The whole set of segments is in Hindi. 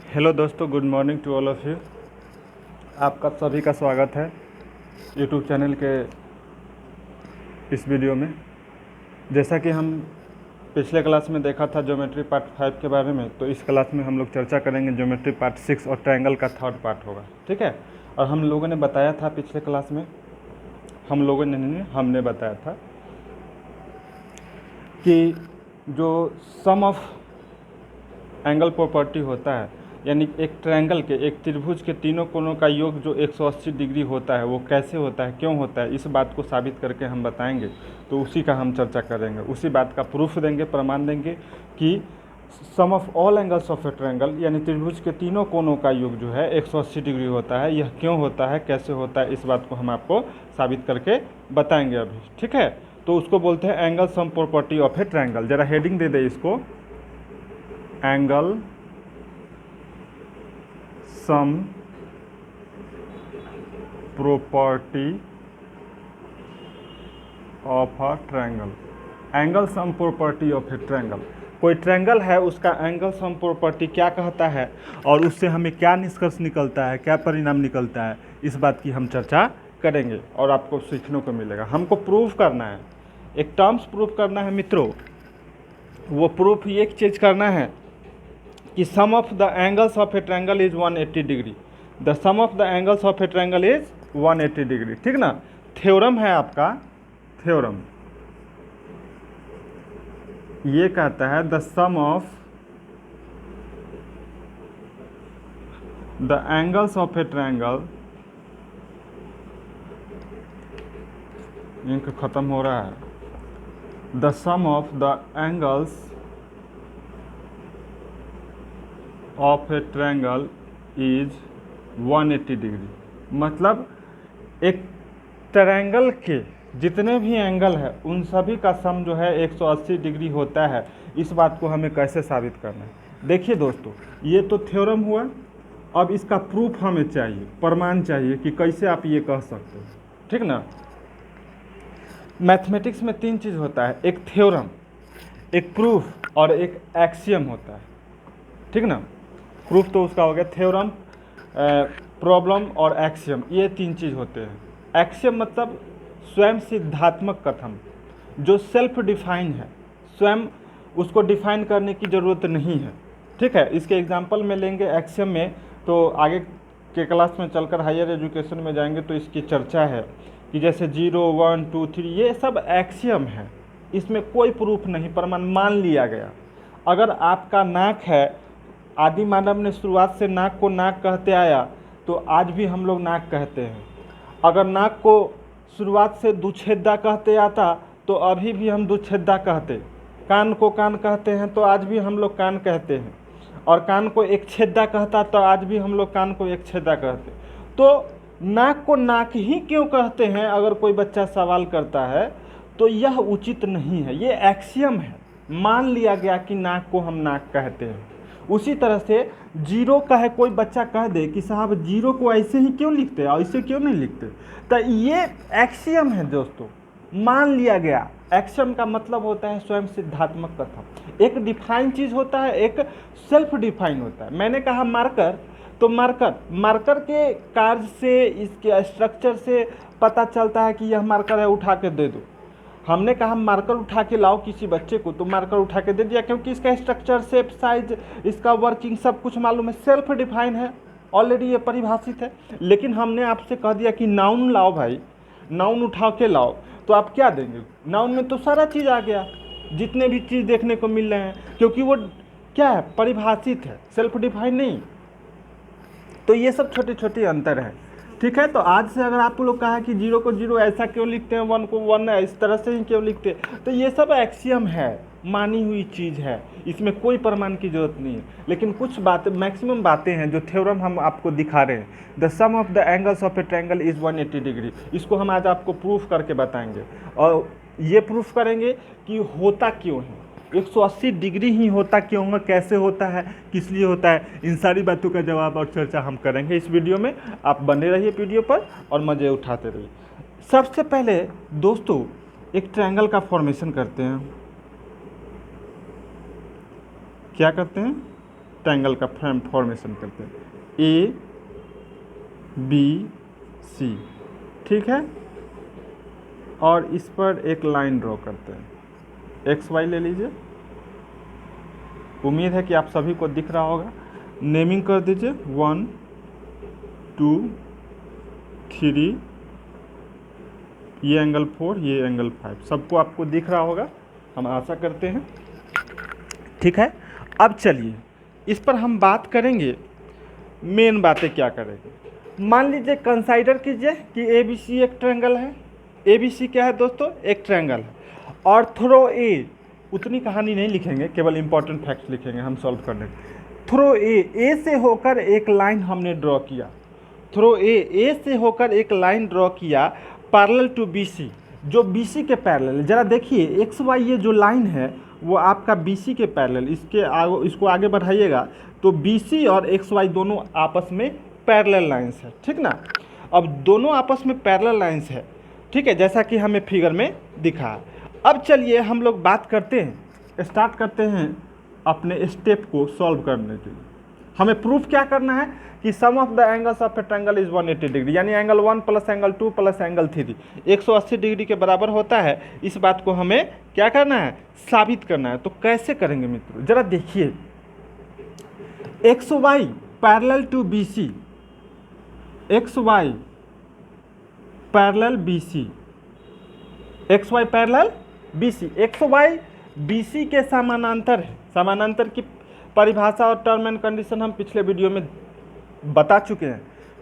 हेलो दोस्तों, good morning to all of you. आपका सभी का स्वागत है यूट्यूब चैनल के इस वीडियो में। जैसा कि हम पिछले क्लास में देखा था ज्योमेट्री पार्ट 5 के बारे में, तो इस क्लास में हम लोग चर्चा करेंगे ज्योमेट्री पार्ट 6 और ट्रायंगल का थर्ड पार्ट होगा। ठीक है। और हम लोगों ने बताया था पिछले क्लास में, हमने बताया था कि जो सम ऑफ एंगल प्रॉपर्टी होता है, यानी एक ट्रायंगल के, एक त्रिभुज के तीनों कोणों का योग जो 180 डिग्री होता है, वो कैसे होता है, क्यों होता है, इस बात को साबित करके हम बताएंगे। तो उसी का हम चर्चा करेंगे, उसी बात का प्रूफ देंगे, प्रमाण देंगे कि sum of all angles of a triangle, यानी त्रिभुज के तीनों कोणों का योग जो है 180 डिग्री होता है। यह क्यों होता है, कैसे होता है, इस बात को हम आपको साबित करके बताएंगे अभी। ठीक है। तो उसको बोलते हैं angle sum property of a triangle. जरा हेडिंग दे दे इसको, angle sum property of a triangle. Angle sum property of a triangle. कोई ट्रायंगल है, उसका एंगल सम प्रॉपर्टी क्या कहता है और उससे हमें क्या निष्कर्ष निकलता है, क्या परिणाम निकलता है, इस बात की हम चर्चा करेंगे और आपको सीखने को मिलेगा। हमको प्रूफ करना है, एक टर्म्स प्रूफ करना है मित्रों। वो प्रूफ ये चीज़ करना है कि sum of the angles of a triangle is 180 degree. The sum of the angles of a triangle is 180 degree. ठीक ना। थ्योरम है आपका, थ्योरम ये कहता है the sum of the angles of a triangle, ink खत्म हो रहा है, the sum of the angles of a triangle is 180 degree. मतलब एक ट्रायंगल के जितने भी एंगल है उन सभी का सम जो है 180 डिग्री होता है। इस बात को हमें कैसे साबित करना है, देखिए दोस्तों, ये तो थ्योरम हुआ। अब इसका प्रूफ हमें चाहिए, प्रमाण चाहिए कि कैसे आप ये कह सकते हो। ठीक ना। मैथमेटिक्स में तीन चीज़ होता है, एक थ्योरम, एक प्रूफ और एक एक्सियम होता है। ठीक ना। प्रूफ तो उसका हो गया, थ्योरम, प्रॉब्लम और एक्सियम, ये तीन चीज़ होते हैं। एक्सियम मतलब स्वयं सिद्धात्मक कथन, जो सेल्फ डिफाइन है, स्वयं उसको डिफाइन करने की ज़रूरत नहीं है। ठीक है। इसके एग्जांपल में लेंगे एक्सियम में, तो आगे के क्लास में चलकर हायर एजुकेशन में जाएंगे तो इसकी चर्चा है कि जैसे 0, 1, 2, 3 ये सब एक्सियम है, इसमें कोई प्रूफ नहीं, प्रमाण मान लिया गया। अगर आपका नाक है, आदि मानव ने शुरुआत से नाक को नाक कहते आया, तो आज भी हम लोग नाक कहते हैं। अगर नाक को शुरुआत से दुछेदा कहते आता, तो अभी भी हम दुछेदा कहते। कान को कान कहते हैं, तो आज भी हम लोग कान कहते हैं। और कान को एक छेदा कहता, तो आज भी हम लोग कान को एक छेदा कहते। तो नाक को नाक ही क्यों कहते हैं, अगर कोई बच्चा सवाल करता है, तो यह उचित नहीं है। ये एक्सियम है, मान लिया गया कि नाक को हम नाक कहते हैं। उसी तरह से जीरो का है, कोई बच्चा कह दे कि साहब जीरो को ऐसे ही क्यों लिखते हैं, ऐसे क्यों नहीं लिखते, तो ये एक्सियम है दोस्तों, मान लिया गया। एक्सियम का मतलब होता है स्वयं सिद्धात्मक कथन। एक डिफाइन चीज़ होता है, एक सेल्फ डिफाइन होता है। मैंने कहा मार्कर, तो मार्कर के कार्य से, इसके स्ट्रक्चर से पता चलता है कि यह मार्कर है, उठा के दे दो। हमने कहा मार्कर उठा के लाओ किसी बच्चे को, तो मार्कर उठा के दे दिया, क्योंकि इसका स्ट्रक्चर, शेप, साइज, इसका वर्किंग सब कुछ मालूम है, सेल्फ डिफाइन है, ऑलरेडी ये परिभाषित है। लेकिन हमने आपसे कह दिया कि नाउन लाओ भाई, नाउन उठा के लाओ, तो आप क्या देंगे? नाउन में तो सारा चीज़ आ गया, जितने भी चीज़ देखने को मिल रहे हैं, क्योंकि वो क्या है, परिभाषित है, सेल्फ डिफाइन नहीं। तो ये सब छोटे छोटे अंतर है। ठीक है। तो आज से अगर आप लोग कहा कि 0 को 0 ऐसा क्यों लिखते हैं, 1 को 1 इस तरह से ही क्यों लिखते हैं, तो ये सब एक्सियम है, मानी हुई चीज़ है, इसमें कोई प्रमाण की जरूरत नहीं है। लेकिन कुछ बातें, मैक्सिमम बातें हैं जो थ्योरम हम आपको दिखा रहे हैं। The sum of the angles of a triangle is 180 degree. इसको हम आज आपको प्रूफ करके बताएंगे और ये प्रूफ करेंगे कि होता क्यों है, 180 डिग्री ही होता क्यों है, कैसे होता है, किस लिए होता है, इन सारी बातों का जवाब और चर्चा हम करेंगे इस वीडियो में। आप बने रहिए वीडियो पर और मज़े उठाते रहिए। सबसे पहले दोस्तों एक ट्रायंगल का फॉर्मेशन करते हैं। क्या करते हैं? ट्रायंगल का फॉर्मेशन करते हैं, ए बी सी, ठीक है। और इस पर एक लाइन ड्रॉ करते हैं, एक्स वाई ले लीजिए। उम्मीद है कि आप सभी को दिख रहा होगा। नेमिंग कर दीजिए 1 2 3, ये एंगल 4, ये एंगल 5, सबको आपको दिख रहा होगा, हम आशा करते हैं, ठीक है। अब चलिए इस पर हम बात करेंगे, मेन बातें क्या करेंगे। मान लीजिए कंसाइडर कीजिए कि ए बी सी एक ट्रायंगल है। ए बी सी क्या है दोस्तों? एक ट्रायंगल है। और थ्रो ए, उतनी कहानी नहीं लिखेंगे, केवल इंपॉर्टेंट फैक्ट्स लिखेंगे हम सॉल्व करने के। थ्रो ए से होकर एक लाइन हमने ड्रॉ किया, थ्रो ए से होकर एक लाइन ड्रॉ किया पैरेलल टू बी सी, जो बी सी के पैरेलल। ज़रा देखिए एक्स वाई ये जो लाइन है वो आपका बी सी के पैरेलल, इसको आगे बढ़ाइएगा तो बी सी और एक्स वाई दोनों आपस में पैरेलल लाइंस है, ठीक ना। अब दोनों आपस में पैरेलल लाइंस है, ठीक है, जैसा कि हमें फिगर में दिखा। अब चलिए हम लोग बात करते हैं, स्टार्ट करते हैं अपने स्टेप को सॉल्व करने के लिए। हमें प्रूफ क्या करना है कि sum of the angles of a triangle is 180 degree, यानी angle 1 plus angle 2 plus angle 3 180 degree के बराबर होता है। इस बात को हमें क्या करना है? साबित करना है। तो कैसे करेंगे मित्रों? जरा देखिए, X Y parallel to B C, X Y parallel B C, X Y parallel B C, X Y B C के समानांतर है। समानांतर की परिभाषा और टर्म एंड कंडीशन हम पिछले वीडियो में बता चुके हैं।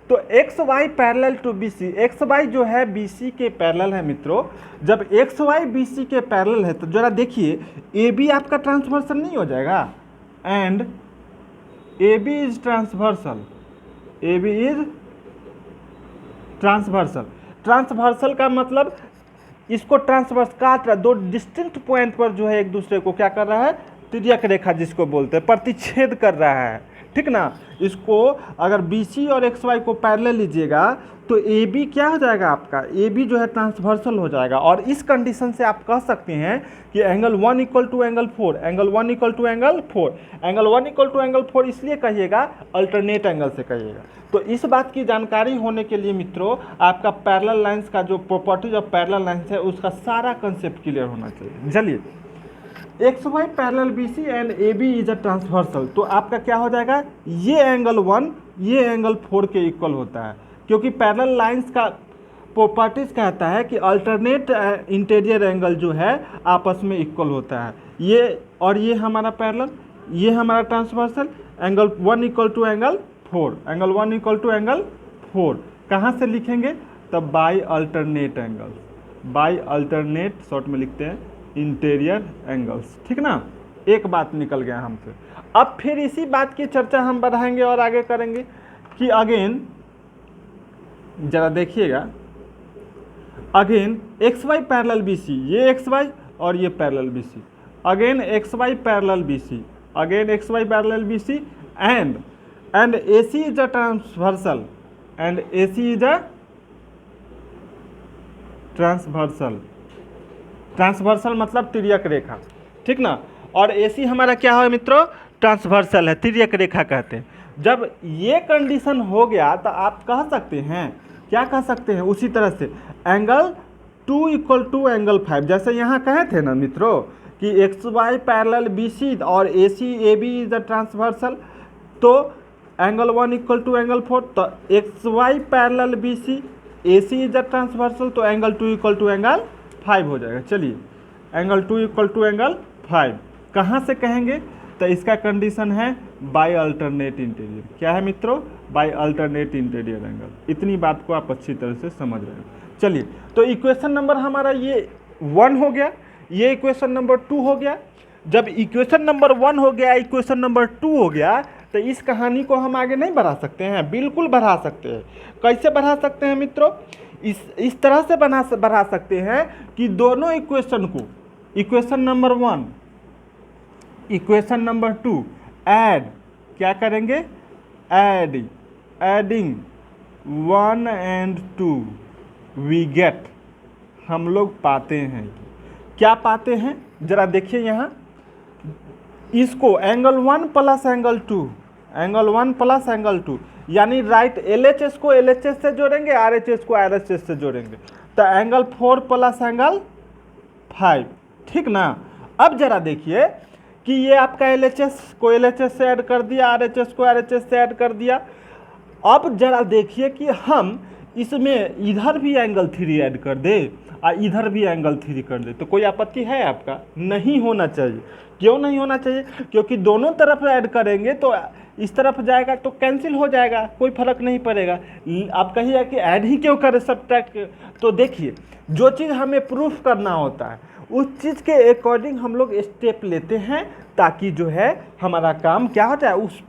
तो X Y parallel to B C, X Y जो है बी सी के पैरेलल है मित्रों। जब एक्स वाई बी सी के पैरेलल है तो जरा देखिए ए बी आपका ट्रांसवर्सल नहीं हो जाएगा? And A B is transversal, A B is transversal. Transversal का मतलब इसको ट्रांसवर्स काट रहा है, दो डिस्टिंक्ट पॉइंट पर जो है एक दूसरे को क्या कर रहा है? तिर्यक रेखा जिसको बोलते हैं, प्रतिच्छेद कर रहा है, ठीक ना। इसको अगर बी सी और एक्स वाई को पैरेलल लीजिएगा तो ए बी क्या हो जाएगा आपका? ए बी जो है ट्रांसवर्सल हो जाएगा। और इस कंडीशन से आप कह सकते हैं कि angle 1 equal to angle 4, angle 1 equal to angle 4, angle 1 equal to angle 4 इसलिए कहिएगा, अल्टरनेट एंगल से कहिएगा। तो इस बात की जानकारी होने के लिए मित्रों आपका पैरेलल लाइंस का जो प्रॉपर्टीज ऑफ पैरेलल लाइंस है उसका सारा कंसेप्ट क्लियर होना चाहिए। चलिए, X Y parallel B C and A B is a transversal, तो आपका क्या हो जाएगा? ये एंगल 1 ये एंगल 4 के इक्वल होता है, क्योंकि पैरेलल लाइंस का प्रॉपर्टीज कहता है कि अल्टरनेट इंटीरियर एंगल जो है आपस में इक्वल होता है। ये और ये हमारा पैरेलल, ये हमारा transversal, angle 1 equal to angle 4, angle 1 equal to angle 4 कहाँ से लिखेंगे? तब by alternate angles, by alternate short में लिखते हैं इंटीरियर एंगल्स, ठीक ना। एक बात निकल गया हमसे। अब फिर इसी बात की चर्चा हम बढ़ाएंगे और आगे करेंगे कि अगेन जरा देखिएगा, again X Y parallel B C, ये एक्स वाई और ये parallel B C, again X Y parallel B C, again X Y parallel B C and A C is a transversal, and A C is a transversal, transversal मतलब तिर्यक रेखा, ठीक ना। और AC हमारा क्या है मित्रों? ट्रांसवर्सल है, तिर्यक रेखा कहते हैं। जब ये कंडीशन हो गया तो आप कह सकते हैं, क्या कह सकते हैं? उसी तरह से एंगल 2 इक्वल टू एंगल 5, जैसे यहाँ कहे थे ना मित्रों कि X Y parallel B C और AC AB is the transversal, तो एंगल 1 इक्वल टू एंगल 4, तो X Y parallel B C AC is the transversal, तो एंगल 2 इक्वल टू एंगल 5 हो जाएगा। चलिए, एंगल 2 इक्वल टू एंगल 5 कहाँ से कहेंगे? तो इसका कंडीशन है बाय अल्टरनेट इंटीरियर। क्या है मित्रों? By alternate interior angle. इतनी बात को आप अच्छी तरह से समझ रहे हैं। चलिए, तो इक्वेशन नंबर हमारा ये 1 हो गया, ये इक्वेशन नंबर 2 हो गया। जब इक्वेशन नंबर 1 हो गया, इक्वेशन नंबर 2 हो गया, तो इस कहानी को हम आगे नहीं बढ़ा सकते हैं? बिल्कुल बढ़ा सकते हैं। कैसे बढ़ा सकते हैं मित्रों? इस तरह से बढ़ा सकते हैं कि दोनों इक्वेशन को, equation number 1 equation number 2 add, क्या करेंगे? एडिंग 1 एंड 2 वी गेट, हम लोग पाते हैं। क्या पाते हैं? जरा देखिए यहाँ, इसको angle 1 plus angle 2, angle 1 plus angle 2, यानी राइट LHS को LHS से जोड़ेंगे, RHS को RHS से जोड़ेंगे, तो एंगल 4 प्लस एंगल 5, ठीक ना। अब जरा देखिए कि ये आपका LHS को LHS से ऐड कर दिया, RHS को RHS से ऐड कर दिया। अब जरा देखिए कि हम इसमें इधर भी एंगल 3 ऐड कर दे और इधर भी एंगल 3 कर दे, तो कोई आपत्ति है आपका? नहीं होना चाहिए। क्यों नहीं होना चाहिए? क्योंकि दोनों तरफ ऐड करेंगे तो इस तरफ जाएगा तो कैंसिल हो जाएगा, कोई फर्क नहीं पड़ेगा। आप कहिए कि ऐड ही क्यों करें सब्ट्रैक्ट? तो देखिए, जो चीज़ हमें प्रूफ करना होता है उस चीज़ के अकॉर्डिंग हम लोग स्टेप लेते हैं, ताकि जो है हमारा काम क्या होता है, उस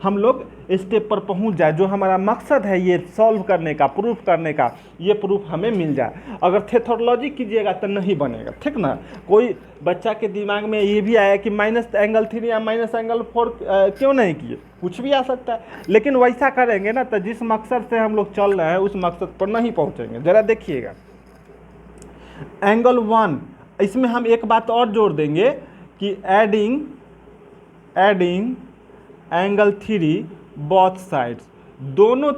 हम लोग स्टेप पर पहुंच जाए। जो हमारा मकसद है ये सॉल्व करने का, प्रूफ करने का, ये प्रूफ हमें मिल जाए। अगर थेथोलॉजी कीजिएगा तो नहीं बनेगा, ठीक ना। कोई बच्चा के दिमाग में ये भी आया कि माइनस एंगल 3 या माइनस एंगल 4 क्यों नहीं किए, कुछ भी आ सकता है। लेकिन वैसा करेंगे ना तो जिस मकसद से हम लोग चल रहे हैं उस मकसद पर नहीं पहुँचेंगे। ज़रा देखिएगा, एंगल 1, इसमें हम एक बात और जोड़ देंगे कि एडिंग एंगल 3 बोथ साइड्स, दोनों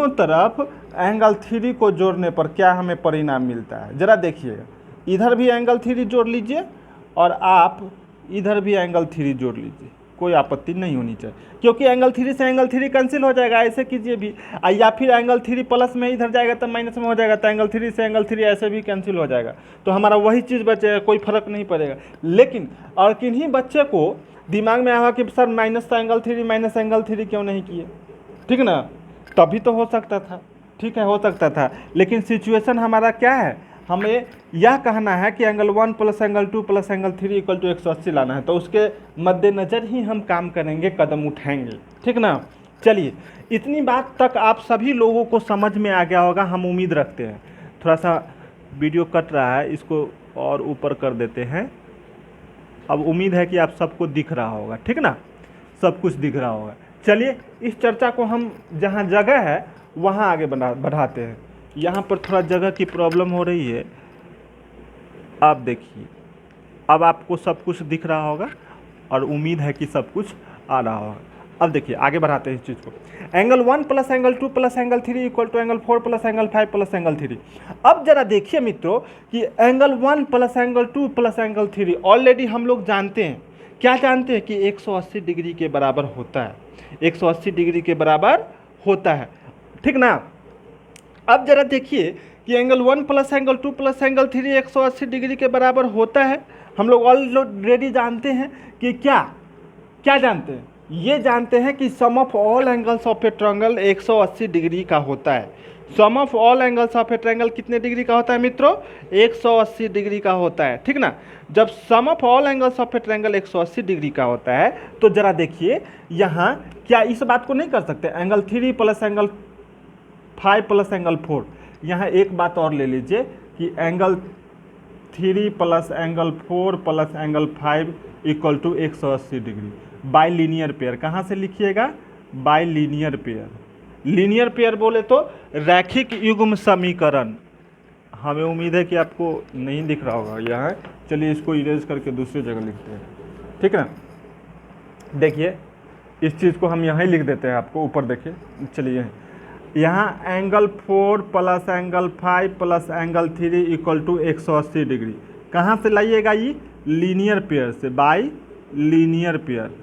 तरफ एंगल 3 को जोड़ने पर क्या हमें परिणाम मिलता है। ज़रा देखिएगा, इधर भी एंगल 3 जोड़ लीजिए और आप इधर भी एंगल 3 जोड़ लीजिए, कोई आपत्ति नहीं होनी चाहिए, क्योंकि एंगल 3 से एंगल 3 कैंसिल हो जाएगा। ऐसे कीजिए भी, या फिर एंगल 3 प्लस में इधर जाएगा तो माइनस में हो जाएगा, तो एंगल 3 से एंगल 3 ऐसे भी कैंसिल हो जाएगा, तो हमारा वही चीज़ बचेगा, कोई फर्क नहीं पड़ेगा। लेकिन और किन्हीं बच्चे को दिमाग में आया कि सर माइनस एंगल 3 क्यों नहीं किए, ठीक ना, तभी तो हो सकता था, ठीक है, हो सकता था। लेकिन सिचुएशन हमारा क्या है, हमें यह कहना है कि angle 1 plus angle 2 plus angle 3 equal to 180 लाना है, तो उसके मद्देनज़र ही हम काम करेंगे, कदम उठाएंगे, ठीक ना। चलिए, इतनी बात तक आप सभी लोगों को समझ में आ गया होगा, हम उम्मीद रखते हैं। थोड़ा सा वीडियो कट रहा है, इसको और ऊपर कर देते हैं। अब उम्मीद है कि आप सबको दिख रहा होगा, ठीक ना, सब कुछ दिख रहा होगा। चलिए, इस चर्चा को हम जहाँ जगह है वहाँ आगे बढ़ाते हैं। यहाँ पर थोड़ा जगह की प्रॉब्लम हो रही है। आप देखिए, अब आपको सब कुछ दिख रहा होगा और उम्मीद है कि सब कुछ आ रहा होगा। अब देखिए, आगे बढ़ाते हैं इस चीज़ को। Angle 1 plus angle 2 plus angle 3 equal to angle 4 plus angle 5 plus angle 3। अब जरा देखिए मित्रों कि angle 1 plus angle 2 plus angle 3 already हम लोग जानते हैं, क्या जानते हैं कि 180 डिग्री के बराबर होता है, 180 डिग्री के बराबर होता है, ठीक ना। अब जरा देखिए कि angle 1 plus angle 2 plus angle 3 180 degree के बराबर होता है। हम लोग ऑलरेडी जानते हैं कि क्या जानते हैं, ये जानते हैं कि sum of all angles of a triangle 180 degree का होता है। Sum of all angles of a triangle कितने डिग्री का होता है मित्रों? 180 डिग्री का होता है, ठीक ना। जब sum of all angles of a triangle 180 degree का होता है तो जरा देखिए यहाँ क्या इस बात को नहीं कर सकते, angle 3 plus angle 5 plus angle 4। यहाँ एक बात और ले लीजिए कि angle 3 plus angle 4 plus angle 5 equal to 180 degree. By linear pair कहाँ से लिखिएगा? By linear pair. Linear pair बोले तो रैखिक युग्म समीकरण। हमें उम्मीद है कि आपको नहीं दिख रहा होगा यहाँ, चलिए इसको इरेज करके दूसरी जगह लिखते हैं, ठीक है ना। देखिए, इस चीज़ को हम यहाँ ही लिख देते हैं, आपको ऊपर देखिए, चलिए यहाँ angle 4 plus angle 5 plus angle 3 equal to 180 degree. कहाँ से लाइएगा? ये लीनियर पेयर से, बाई लीनियर पेयर।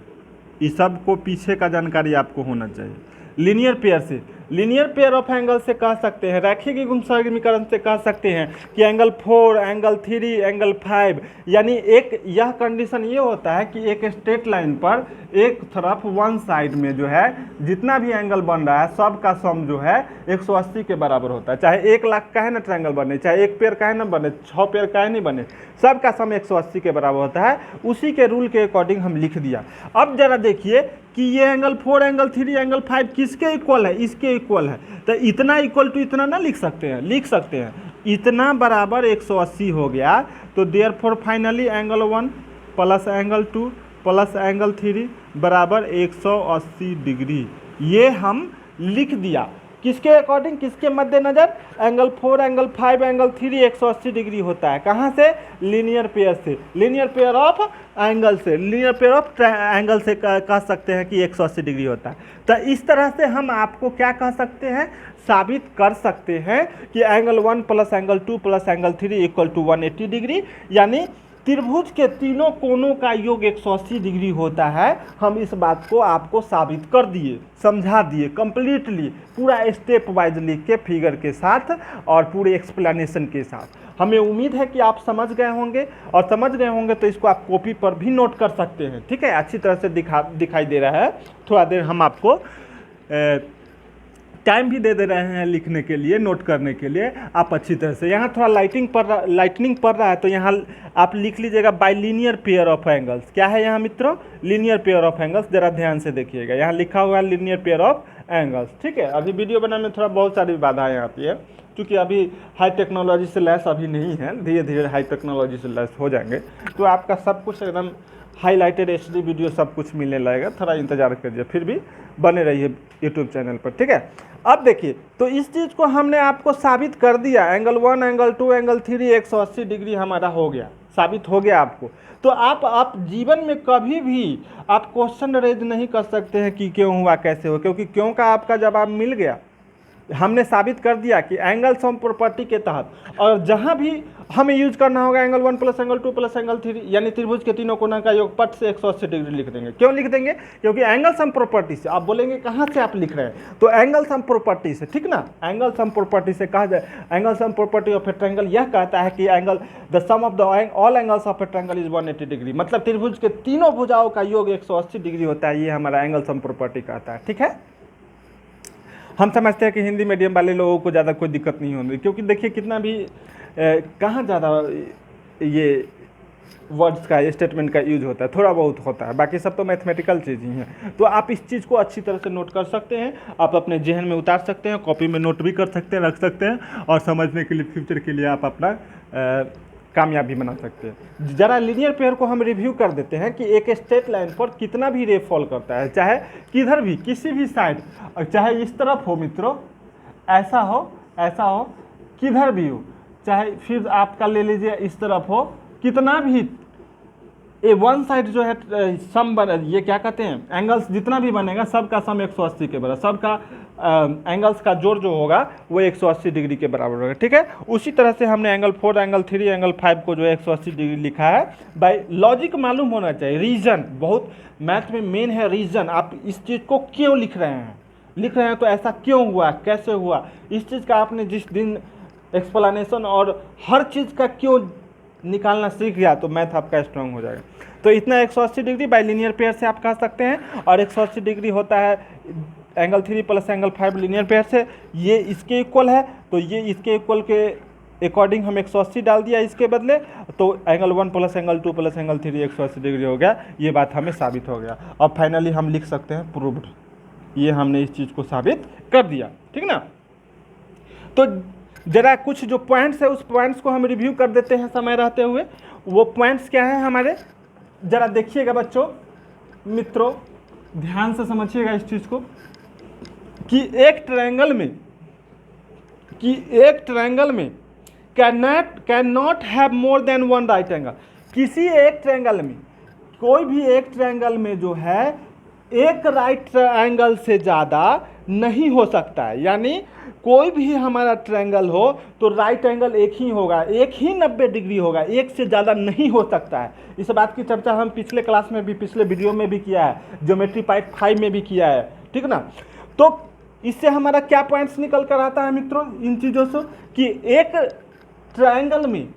इस सब को पीछे का जानकारी आपको होना चाहिए। लीनियर पेयर से, लीनियर पेयर ऑफ एंगल से कह सकते हैं, रैखिक युग्म समीकरण से कह सकते हैं कि एंगल 4 एंगल 3 एंगल 5, यानी एक यह कंडीशन ये होता है कि एक स्ट्रेट लाइन पर एक तरफ वन साइड में जो है जितना भी एंगल बन रहा है सब का सम जो है 180 के बराबर होता है। चाहे 1 लाख का है ना ट्रायंगल बने, चाहे 1 पेयर का है ना बने, 6 पेयर का है नहीं बने, सब का सम 180 के बराबर होता है। उसी के रूल के अकॉर्डिंग हम लिख दिया। अब जरा देखिए कि ये एंगल 4 एंगल 3 एंगल 5 किसके इक्वल है? इसके इक्वल है। तो इतना इक्वल टू इतना ना लिख सकते हैं? लिख सकते हैं। इतना बराबर 180 हो गया, तो therefore finally angle 1 plus angle 2 plus angle 3 बराबर 180 डिग्री। ये हम लिख दिया। किसके अकॉर्डिंग, किसके मद्देनज़र, एंगल 4, एंगल 5, एंगल 3 180 डिग्री होता है। कहाँ से, लीनियर पेयर से, लीनियर पेयर ऑफ एंगल से, लीनियर पेयर ऑफ एंगल से कह सकते हैं कि 180 डिग्री होता है। तो इस तरह से हम आपको क्या कह सकते हैं, साबित कर सकते हैं कि angle 1 plus angle 2 plus angle 3 equal to 180 degree, यानी त्रिभुज के तीनों कोनों का योग 180 डिग्री होता है। हम इस बात को आपको साबित कर दिए, समझा दिए कंप्लीटली, पूरा स्टेप वाइज लिख के फिगर के साथ और पूरे एक्सप्लेनेशन के साथ। हमें उम्मीद है कि आप समझ गए होंगे, और समझ गए होंगे तो इसको आप कॉपी पर भी नोट कर सकते हैं। ठीक है, अच्छी तरह से दिखाई दे रहा है। थोड़ा देर हम आपको टाइम भी दे रहे हैं लिखने के लिए, नोट करने के लिए। आप अच्छी तरह से, यहाँ थोड़ा लाइटिंग पड़ रहा है तो यहाँ आप लिख लीजिएगा bye linear pair of angles. क्या है यहाँ मित्रों, लीनियर पेयर ऑफ एंगल्स। जरा ध्यान से देखिएगा, यहाँ लिखा हुआ है लीनियर पेयर ऑफ एंगल्स। ठीक है, अभी वीडियो बनाने में थोड़ा बहुत सारी बाधाएं आती है, क्योंकि अभी हाई टेक्नोलॉजी से लैस अभी नहीं है, धीरे धीरे हाई टेक्नोलॉजी से लैस हो जाएंगे तो आपका सब कुछ एकदम हाईलाइटेड HD वीडियो सब कुछ मिलने लगेगा। थोड़ा इंतजार करिए, फिर भी बने रहिए यूट्यूब चैनल पर। ठीक है, अब देखिए, तो इस चीज़ को हमने आपको साबित कर दिया। एंगल 1, एंगल 2, एंगल 3 180 डिग्री हमारा हो गया, साबित हो गया आपको। तो आप जीवन में कभी भी आप क्वेश्चन रेज नहीं कर सकते हैं कि क्यों हुआ, कैसे हुआ, क्योंकि क्यों का आपका जवाब मिल गया। हमने साबित कर दिया कि एंगल सम प्रॉपर्टी के तहत, और जहां भी हमें यूज करना होगा angle 1 plus angle 2 plus angle 3, यानी त्रिभुज के तीनों कोना का योग पट से 180 डिग्री लिख देंगे। क्यों लिख देंगे, क्योंकि एंगल सम प्रॉपर्टी से। आप बोलेंगे कहाँ से आप लिख रहे हैं, तो एंगल सम प्रॉपर्टी से, ठीक ना, एंगल सम प्रॉपर्टी से कहा जाए। Angle sum property of a triangle यह कहता है कि angle the sum of the all angles of a triangle is 180 degree, मतलब त्रिभुज के तीनों भुजाओं का योग 180 डिग्री होता है। ये हमारा एंगल सम प्रॉपर्टी कहता है। ठीक है, हम समझते हैं कि हिंदी मीडियम वाले लोगों को ज़्यादा कोई दिक्कत नहीं होगी, क्योंकि देखिए कितना भी कहाँ ज़्यादा ये वर्ड्स का, स्टेटमेंट का यूज होता है, थोड़ा बहुत होता है, बाकी सब तो मैथमेटिकल चीज़ ही है। तो आप इस चीज़ को अच्छी तरह से नोट कर सकते हैं, आप अपने जहन में उतार सकते हैं, कॉपी में नोट भी कर सकते हैं, रख सकते हैं, और समझने के लिए फ्यूचर के लिए आप अपना कामयाबी बना सकते हैं। जरा लीनियर पेयर को हम रिव्यू कर देते हैं कि एक स्ट्रेट लाइन पर कितना भी रे फॉल करता है, चाहे किधर भी, किसी भी साइड, और चाहे इस तरफ हो मित्रों, ऐसा हो, किधर भी हो, चाहे फिर आपका ले लीजिए इस तरफ हो, कितना भी ये वन साइड जो है सम ये क्या कहते हैं, एंगल्स जितना भी बनेगा सबका सम 180 के बराबर, सबका एंगल्स का जोड़ जो होगा वो 180 डिग्री के बराबर होगा। ठीक है, उसी तरह से हमने एंगल 4, एंगल 3, एंगल 5 को जो है 180 डिग्री लिखा है। बाय लॉजिक मालूम होना चाहिए, रीजन बहुत मैथ में मेन है, रीजन। आप इस चीज़ को क्यों लिख रहे हैं तो ऐसा क्यों हुआ, कैसे हुआ, इस चीज़ का आपने जिस दिन एक्सप्लेनेशन और हर चीज़ का क्यों निकालना सीख गया तो मैथ आपका स्ट्रांग हो जाएगा। तो इतना 180 डिग्री बाय लीनियर पेयर से आप कह सकते हैं, और 180 डिग्री होता है angle 3 plus angle 5 linear pair से, ये इसके इक्वल है, तो ये इसके इक्वल के अकॉर्डिंग हम 180 डाल दिया इसके बदले, तो angle 1 plus angle 2 plus angle 3 180 degree हो गया। ये बात हमें साबित हो गया, और फाइनली हम लिख सकते हैं प्रूव्ड। ये हमने इस चीज़ को साबित कर दिया, ठीक ना। तो जरा कुछ जो पॉइंट्स है उस पॉइंट्स को हम रिव्यू कर देते हैं समय रहते हुए। वो पॉइंट्स क्या है हमारे, जरा देखिएगा बच्चों, मित्रों ध्यान से समझिएगा इस चीज़ को, कि एक ट्रायंगल में can not have more than one right angle. किसी एक ट्रायंगल में, कोई भी एक ट्रायंगल में जो है एक राइट एंगल से ज़्यादा नहीं हो सकता है। यानी कोई भी हमारा ट्रायंगल हो तो राइट एंगल एक ही होगा, एक ही 90 डिग्री होगा, एक से ज़्यादा नहीं हो सकता है। इस बात की चर्चा हम पिछले क्लास में भी, पिछले वीडियो में भी किया है, ज्योमेट्री पार्ट 5 में भी किया है, ठीक ना। तो इससे हमारा क्या पॉइंट्स निकल कर आता है मित्रों इन चीज़ों से, कि एक ट्रायंगल में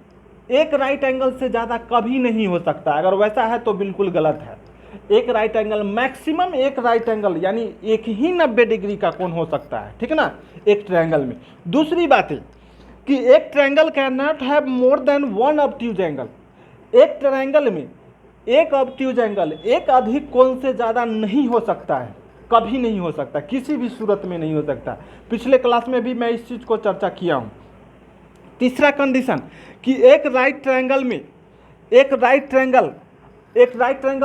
एक राइट एंगल से ज़्यादा कभी नहीं हो सकता। अगर वैसा है तो बिल्कुल गलत है। एक राइट एंगल, मैक्सिमम एक राइट एंगल, यानी एक ही 90 डिग्री का कोण हो सकता है, ठीक ना, एक ट्रायंगल में। दूसरी बात है कि एक triangle can not have more than one obtuse angle. एक ट्रायंगल में एक ऑब्ट्यूज एंगल, एक अधिक कोण से ज़्यादा नहीं हो सकता है, कभी नहीं हो सकता, किसी भी सूरत में नहीं हो सकता। पिछले क्लास में भी मैं इस चीज़ को चर्चा किया हूँ। तीसरा कंडीशन कि एक राइट ट्रायंगल में एक राइट ट्रायंगल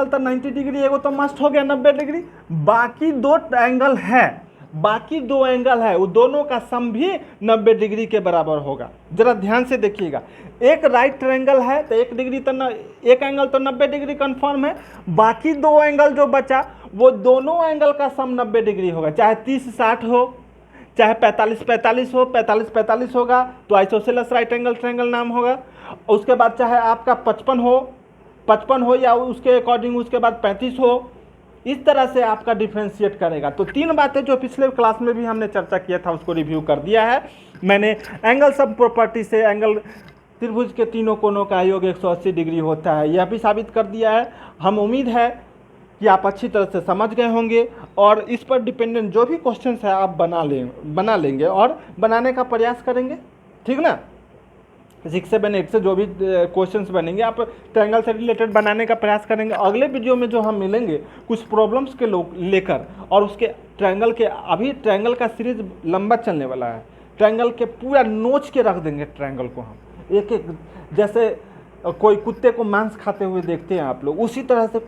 तो 90 डिग्री, एगो तो मस्ट हो गया 90 डिग्री, बाकी दो एंगल है बाकी दो एंगल है वो दोनों का सम भी 90 डिग्री के बराबर होगा। जरा ध्यान से देखिएगा, एक राइट ट्रायंगल है तो एक एंगल तो 90 डिग्री कन्फर्म है, बाकी दो एंगल जो बचा वो दोनों एंगल का सम 90 डिग्री होगा, चाहे 30-60 हो, चाहे 45-45 हो, 45-45 होगा तो आइसोसेलेस राइट एंगल ट्रायंगल नाम होगा। उसके बाद चाहे आपका 55 हो या उसके अकॉर्डिंग उसके बाद 35 हो, इस तरह से आपका डिफ्रेंशिएट करेगा। तो तीन बातें जो पिछले क्लास में भी हमने चर्चा किया था उसको रिव्यू कर दिया है मैंने। एंगल सम प्रॉपर्टी से एंगल त्रिभुज के तीनों कोनों का योग 180 डिग्री होता है, यह भी साबित कर दिया है। हम उम्मीद है कि आप अच्छी तरह से समझ गए होंगे और इस पर डिपेंडेंट जो भी क्वेश्चंस है आप बना लेंगे और बनाने का प्रयास करेंगे, ठीक ना। 6 से 8 से जो भी क्वेश्चंस बनेंगे आप ट्रायंगल से रिलेटेड बनाने का प्रयास करेंगे। अगले वीडियो में जो हम मिलेंगे कुछ प्रॉब्लम्स के लेकर और उसके ट्रायंगल के, अभी ट्रायंगल का सीरीज लंबा चलने वाला है, ट्रायंगल के पूरा नोच के रख देंगे ट्रायंगल को हम एक एक, जैसे कोई कुत्ते को मांस खाते हुए देखते हैं आप लोग, उसी तरह से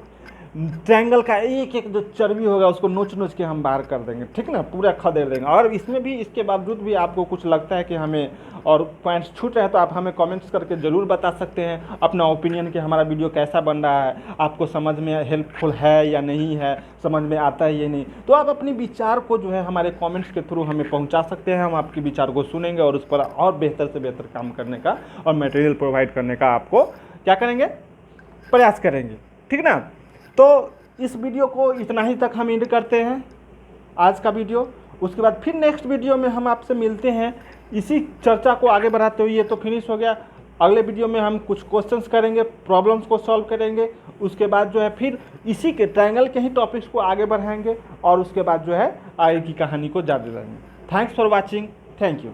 ट्रायंगल का एक एक जो चर्बी होगा उसको नोच नोच के हम बाहर कर देंगे, ठीक ना, पूरा खदेड़ देंगे। और इसमें भी इसके बावजूद भी आपको कुछ लगता है कि हमें और पॉइंट्स छूट रहे हैं तो आप हमें कमेंट्स करके ज़रूर बता सकते हैं अपना ओपिनियन कि हमारा वीडियो कैसा बन रहा है, आपको समझ में हेल्पफुल है या नहीं है, समझ में आता है या नहीं। तो आप अपनी विचार को जो है हमारे कमेंट्स के थ्रू हमें पहुंचा सकते हैं, हम आपके विचार को सुनेंगे और उस पर और बेहतर से बेहतर काम करने का और मटेरियल प्रोवाइड करने का आपको क्या करेंगे, प्रयास करेंगे, ठीक ना। तो इस वीडियो को इतना ही तक हम एंड करते हैं आज का वीडियो। उसके बाद फिर नेक्स्ट वीडियो में हम आपसे मिलते हैं इसी चर्चा को आगे बढ़ाते हुए। ये तो फिनिश हो गया, अगले वीडियो में हम कुछ क्वेश्चंस करेंगे, प्रॉब्लम्स को सॉल्व करेंगे, उसके बाद जो है फिर इसी के ट्रायंगल के ही टॉपिक्स को आगे बढ़ाएंगे और उसके बाद जो है आगे की कहानी को जारी रहेंगे। Thanks for watching, thank you.